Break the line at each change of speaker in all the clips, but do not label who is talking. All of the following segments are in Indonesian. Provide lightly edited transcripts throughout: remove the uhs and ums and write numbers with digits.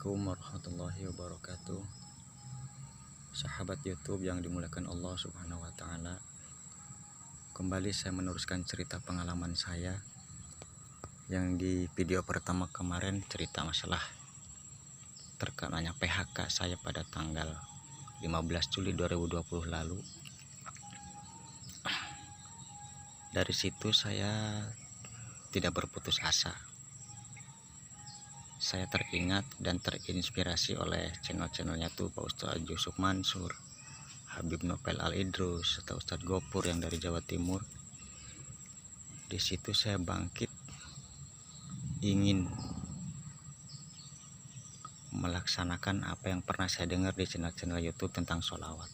Assalamualaikum warahmatullahi wabarakatuh. Sahabat YouTube yang dimuliakan Allah Subhanahu wa taala. Kembali saya meneruskan cerita pengalaman saya yang di video pertama kemarin, cerita masalah terkenanya PHK saya pada tanggal 15 Juli 2020 lalu. Dari situ saya tidak berputus asa. Saya teringat dan terinspirasi oleh channel-channelnya tuh Pak Ustadz Yusuf Mansur, Habib Nopel Al Idrus, atau Ustadz Gopur yang dari Jawa Timur. Di situ saya bangkit ingin melaksanakan apa yang pernah saya dengar di channel-channel YouTube tentang sholawat.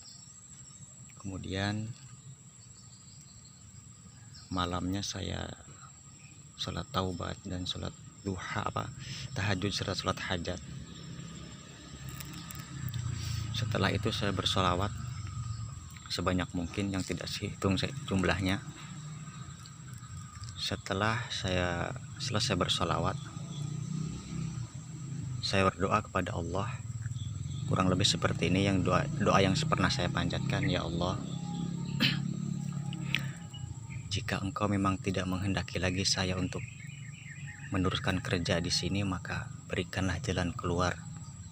Kemudian malamnya saya sholat taubat dan sholat duha, tahajud serta sholat hajat. Setelah itu saya bersolawat sebanyak mungkin yang tidak hitung jumlahnya. Setelah saya selesai bersolawat, saya berdoa kepada Allah, kurang lebih seperti ini yang doa yang pernah saya panjatkan. Ya Allah, jika Engkau memang tidak menghendaki lagi saya untuk meneruskan kerja di sini, maka berikanlah jalan keluar,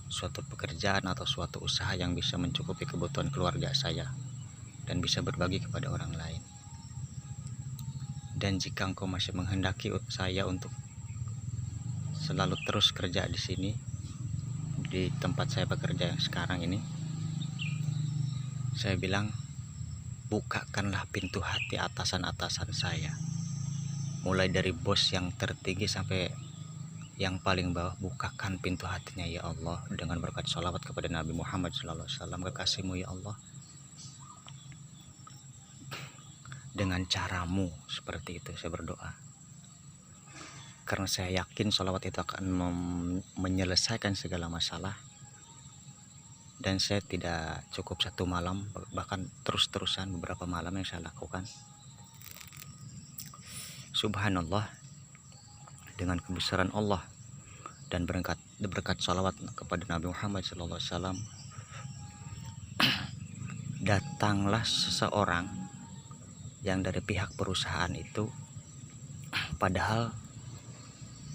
suatu pekerjaan atau suatu usaha yang bisa mencukupi kebutuhan keluarga saya dan bisa berbagi kepada orang lain. Dan jika Engkau masih menghendaki saya untuk selalu terus kerja di sini, di tempat saya bekerja yang sekarang ini, saya bilang, bukakanlah pintu hati atasan-atasan saya, mulai dari bos yang tertinggi sampai yang paling bawah. Bukakan pintu hatinya ya Allah, dengan berkat sholawat kepada Nabi Muhammad SAW, kekasihmu ya Allah, dengan caramu. Seperti itu saya berdoa, karena saya yakin sholawat itu akan menyelesaikan segala masalah. Dan saya tidak cukup satu malam, bahkan terus-terusan beberapa malam yang saya lakukan. Subhanallah, dengan kebesaran Allah dan berkat salawat kepada Nabi Muhammad SAW, datanglah seseorang yang dari pihak perusahaan itu. Padahal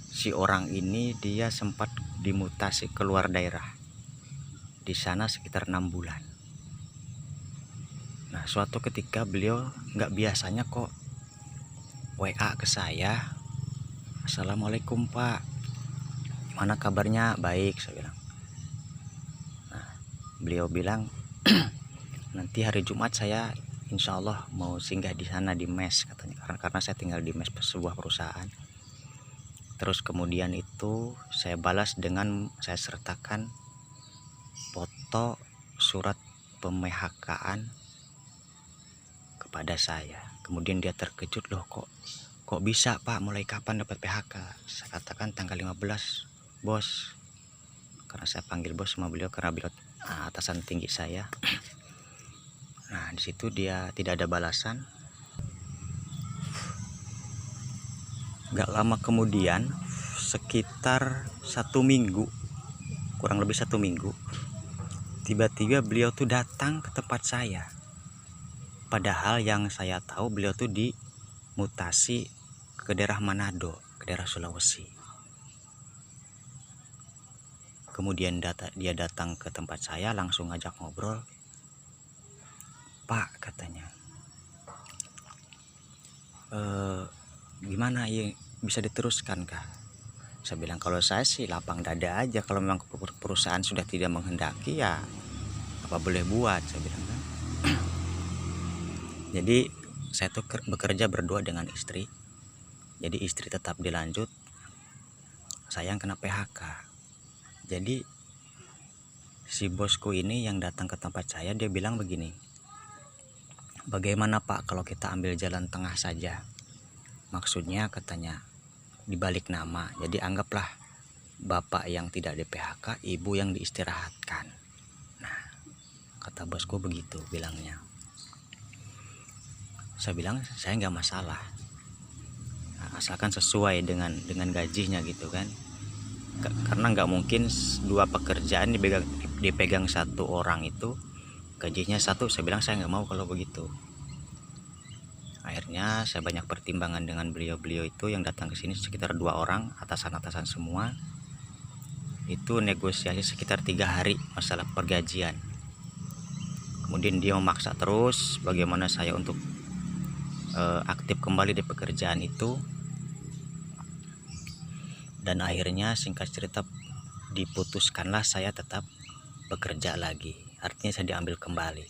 si orang ini dia sempat dimutasi keluar daerah, di sana sekitar 6 bulan. Nah, suatu ketika beliau nggak biasanya kok WA ke saya, Assalamualaikum Pak, mana kabarnya? Baik, saya bilang. Nah, beliau bilang nanti hari Jumat saya insya Allah mau singgah di sana di mes, katanya, karena saya tinggal di mes sebuah perusahaan. Terus kemudian itu saya balas dengan saya sertakan foto surat pemphk-an kepada saya. Kemudian dia terkejut, loh kok bisa Pak, mulai kapan dapat PHK? Saya katakan tanggal 15 bos, karena saya panggil bos sama beliau karena beliau atasan tinggi saya. Nah, di situ dia tidak ada balasan. Gak lama kemudian, sekitar 1 minggu, kurang lebih 1 minggu, tiba-tiba beliau tuh datang ke tempat saya. Padahal yang saya tahu beliau tuh dimutasi ke daerah Manado, ke daerah Sulawesi. Kemudian dia datang ke tempat saya, langsung ngajak ngobrol. Pak, katanya, gimana ya, bisa diteruskan kah? Saya bilang, kalau saya sih lapang dada aja, kalau memang perusahaan sudah tidak menghendaki ya apa boleh buat, saya bilang kan. Jadi saya tuh bekerja berdua dengan istri. Jadi istri tetap dilanjut, saya yang kena PHK. Jadi si bosku ini yang datang ke tempat saya, dia bilang begini, bagaimana Pak kalau kita ambil jalan tengah saja? Maksudnya, katanya, dibalik nama. Jadi anggaplah bapak yang tidak di PHK, ibu yang diistirahatkan. Nah, kata bosku begitu bilangnya. Saya bilang saya nggak masalah, asalkan sesuai dengan gajinya gitu kan. karena nggak mungkin dua pekerjaan dipegang satu orang itu gajinya satu. Saya bilang saya nggak mau kalau begitu. Akhirnya saya banyak pertimbangan dengan beliau-beliau itu yang datang ke sini, sekitar 2 orang, atasan-atasan semua. Itu negosiasi sekitar 3 hari masalah pergajian. Kemudian dia memaksa terus bagaimana saya untuk aktif kembali di pekerjaan itu. Dan akhirnya singkat cerita diputuskanlah saya tetap bekerja lagi. Artinya saya diambil kembali,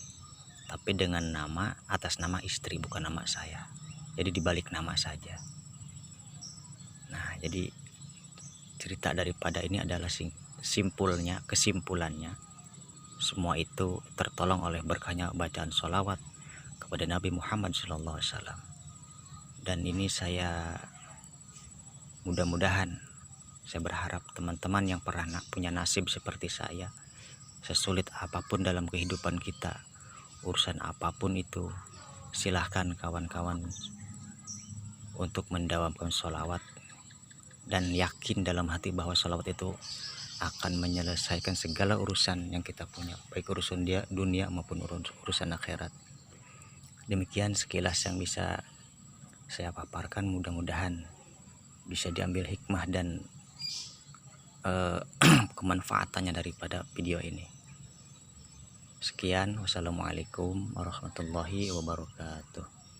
tapi dengan nama, atas nama istri, bukan nama saya. Jadi dibalik nama saja. Nah, jadi cerita daripada ini adalah kesimpulannya semua itu tertolong oleh berkahnya bacaan sholawat kepada Nabi Muhammad SAW. Dan ini mudah-mudahan saya berharap teman-teman yang pernah punya nasib seperti saya, sesulit apapun dalam kehidupan kita, urusan apapun itu, silahkan kawan-kawan untuk mendawamkan sholawat dan yakin dalam hati bahwa sholawat itu akan menyelesaikan segala urusan yang kita punya, baik urusan dunia maupun urusan akhirat. Demikian sekilas yang bisa saya paparkan, mudah-mudahan bisa diambil hikmah dan kemanfaatannya daripada video ini. Sekian, wassalamualaikum warahmatullahi wabarakatuh.